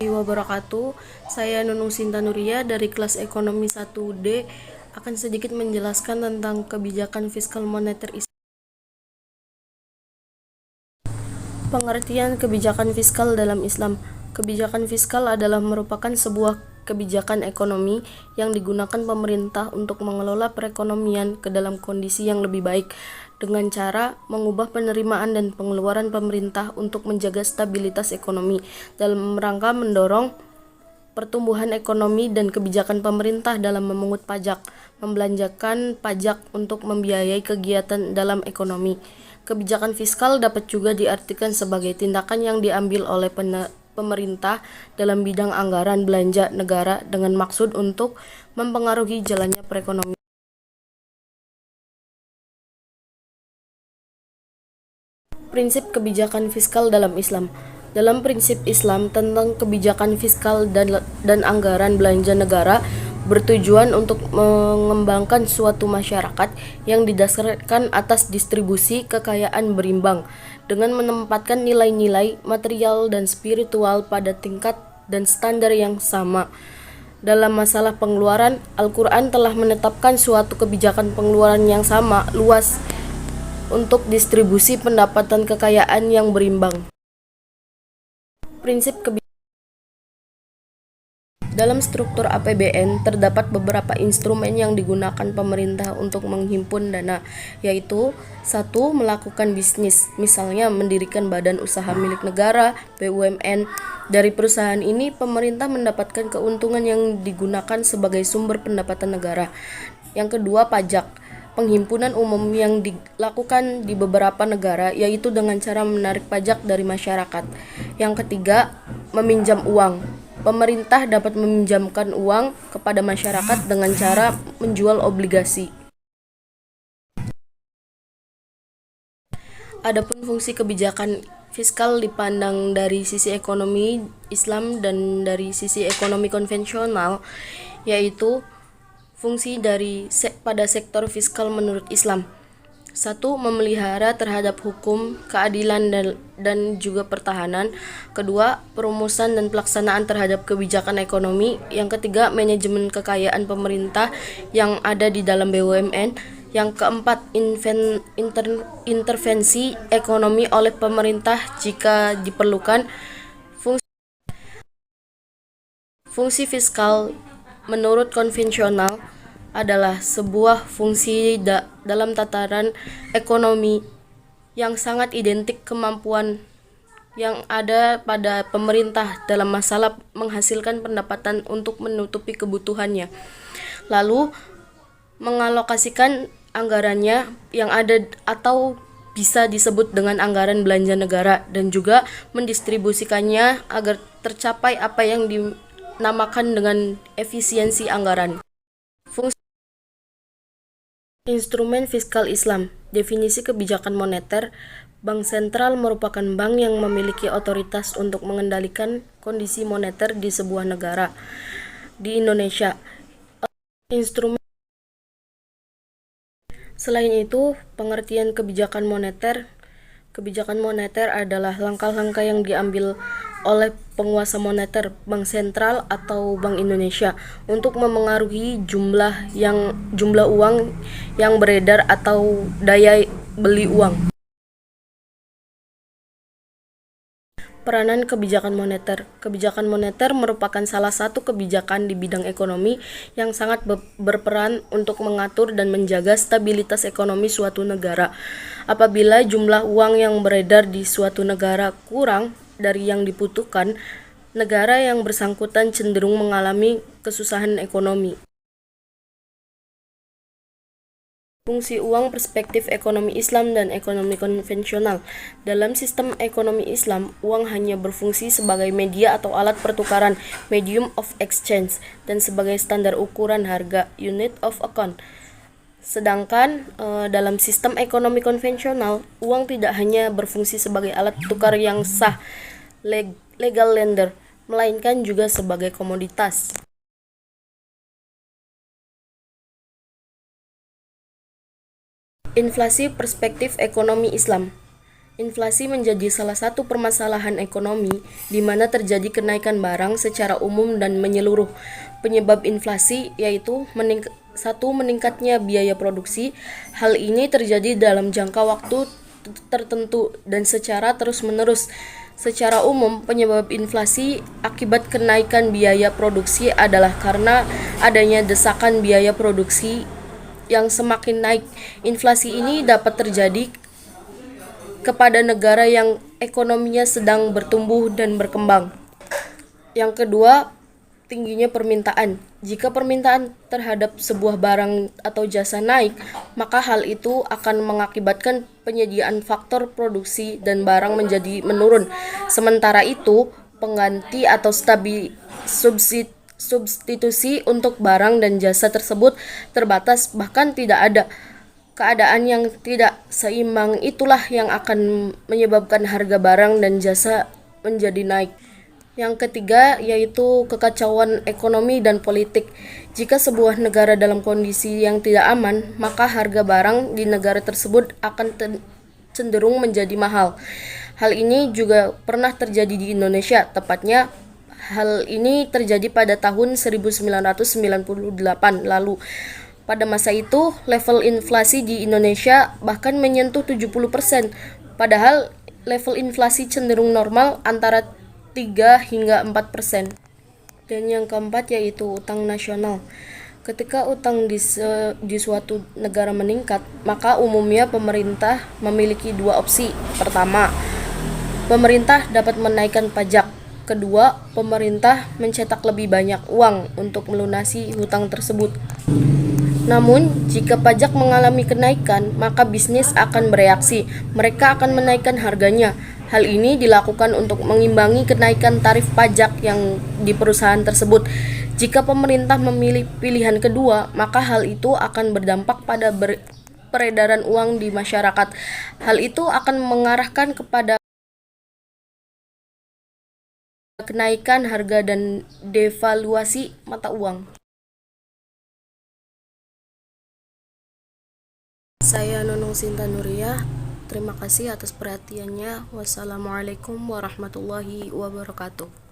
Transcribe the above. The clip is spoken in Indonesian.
Wabarakatuh. Saya Nunung Sinta Nuria dari kelas Ekonomi 1D akan sedikit menjelaskan tentang kebijakan fiskal moneter Islam. Pengertian kebijakan fiskal dalam Islam. Kebijakan fiskal adalah merupakan sebuah kebijakan ekonomi yang digunakan pemerintah untuk mengelola perekonomian ke dalam kondisi yang lebih baik dengan cara mengubah penerimaan dan pengeluaran pemerintah untuk menjaga stabilitas ekonomi dalam rangka mendorong pertumbuhan ekonomi dan kebijakan pemerintah dalam memungut pajak, membelanjakan pajak untuk membiayai kegiatan dalam ekonomi. Kebijakan fiskal dapat juga diartikan sebagai tindakan yang diambil oleh pemerintah dalam bidang anggaran belanja negara dengan maksud untuk mempengaruhi jalannya perekonomian. Prinsip kebijakan fiskal dalam Islam. Dalam prinsip Islam tentang kebijakan fiskal dan anggaran belanja negara bertujuan untuk mengembangkan suatu masyarakat yang didasarkan atas distribusi kekayaan berimbang dengan menempatkan nilai-nilai material dan spiritual pada tingkat dan standar yang sama. Dalam masalah pengeluaran, Al-Quran telah menetapkan suatu kebijakan pengeluaran yang sama luas untuk distribusi pendapatan kekayaan yang berimbang. Prinsip dalam struktur APBN terdapat beberapa instrumen yang digunakan pemerintah untuk menghimpun dana, yaitu 1. Melakukan bisnis, misalnya mendirikan badan usaha milik negara, BUMN. Dari perusahaan ini, pemerintah mendapatkan keuntungan yang digunakan sebagai sumber pendapatan negara. Yang kedua, pajak. Penghimpunan umum yang dilakukan di beberapa negara, yaitu dengan cara menarik pajak dari masyarakat. Yang ketiga, meminjam uang. Pemerintah dapat meminjamkan uang kepada masyarakat dengan cara menjual obligasi. Adapun fungsi kebijakan fiskal dipandang dari sisi ekonomi Islam dan dari sisi ekonomi konvensional, yaitu fungsi pada sektor fiskal menurut Islam. 1. Memelihara terhadap hukum, keadilan dan juga pertahanan. Kedua, perumusan dan pelaksanaan terhadap kebijakan ekonomi. Yang ketiga, manajemen kekayaan pemerintah yang ada di dalam BUMN. Yang keempat, intervensi ekonomi oleh pemerintah jika diperlukan. Fungsi fiskal menurut konvensional adalah sebuah fungsi dalam tataran ekonomi yang sangat identik kemampuan yang ada pada pemerintah dalam masalah menghasilkan pendapatan untuk menutupi kebutuhannya, lalu mengalokasikan anggarannya yang ada atau bisa disebut dengan anggaran belanja negara, dan juga mendistribusikannya agar tercapai apa yang dinamakan dengan efisiensi anggaran. Instrumen fiskal Islam. Definisi kebijakan moneter. Bank sentral merupakan bank yang memiliki otoritas untuk mengendalikan kondisi moneter di sebuah negara. Di Indonesia, instrumen. Selain itu, pengertian kebijakan moneter. Kebijakan moneter adalah langkah-langkah yang diambil oleh penguasa moneter, Bank Sentral atau Bank Indonesia, untuk memengaruhi jumlah uang yang beredar atau daya beli uang. Peranan kebijakan moneter. Kebijakan moneter merupakan salah satu kebijakan di bidang ekonomi yang sangat berperan untuk mengatur dan menjaga stabilitas ekonomi suatu negara. Apabila jumlah uang yang beredar di suatu negara kurang dari yang dibutuhkan, negara yang bersangkutan cenderung mengalami kesusahan ekonomi. Fungsi uang, perspektif ekonomi Islam dan ekonomi konvensional. Dalam sistem ekonomi Islam, uang hanya berfungsi sebagai media atau alat pertukaran, medium of exchange, dan sebagai standar ukuran harga, unit of account. Sedangkan dalam sistem ekonomi konvensional, uang tidak hanya berfungsi sebagai alat tukar yang sah, legal lender, melainkan juga sebagai komoditas. Inflasi, perspektif ekonomi Islam. Inflasi menjadi salah satu permasalahan ekonomi di mana terjadi kenaikan barang secara umum dan menyeluruh. Penyebab inflasi yaitu meningkatnya biaya produksi. Hal ini terjadi dalam jangka waktu tertentu dan secara terus-menerus. Secara umum, penyebab inflasi akibat kenaikan biaya produksi adalah karena adanya desakan biaya produksi yang semakin naik. Inflasi ini dapat terjadi kepada negara yang ekonominya sedang bertumbuh dan berkembang. Yang kedua, tingginya permintaan. Jika permintaan terhadap sebuah barang atau jasa naik, maka hal itu akan mengakibatkan penyediaan faktor produksi dan barang menjadi menurun. Sementara itu, pengganti atau substitusi untuk barang dan jasa tersebut terbatas, bahkan tidak ada. Keadaan yang tidak seimbang itulah yang akan menyebabkan harga barang dan jasa menjadi naik. Yang ketiga yaitu kekacauan ekonomi dan politik. Jika sebuah negara dalam kondisi yang tidak aman, maka harga barang di negara tersebut akan cenderung menjadi mahal. Hal ini juga pernah terjadi di Indonesia, tepatnya hal ini terjadi pada tahun 1998 lalu. Pada masa itu, level inflasi di Indonesia bahkan menyentuh 70%, padahal level inflasi cenderung normal antara 3 hingga 4%. Dan yang keempat yaitu utang nasional. Ketika utang di suatu negara meningkat, maka umumnya pemerintah memiliki dua opsi. Pertama, pemerintah dapat menaikkan pajak. Kedua, pemerintah mencetak lebih banyak uang untuk melunasi hutang tersebut. Namun, jika pajak mengalami kenaikan, maka bisnis akan bereaksi. Mereka akan menaikkan harganya. Hal ini dilakukan untuk mengimbangi kenaikan tarif pajak yang di perusahaan tersebut. Jika pemerintah memilih pilihan kedua, maka hal itu akan berdampak pada peredaran uang di masyarakat. Hal itu akan mengarahkan kepada kenaikan harga dan devaluasi mata uang. Saya Nunung Sinta Nuriyah. Terima kasih atas perhatiannya. Wassalamualaikum warahmatullahi wabarakatuh.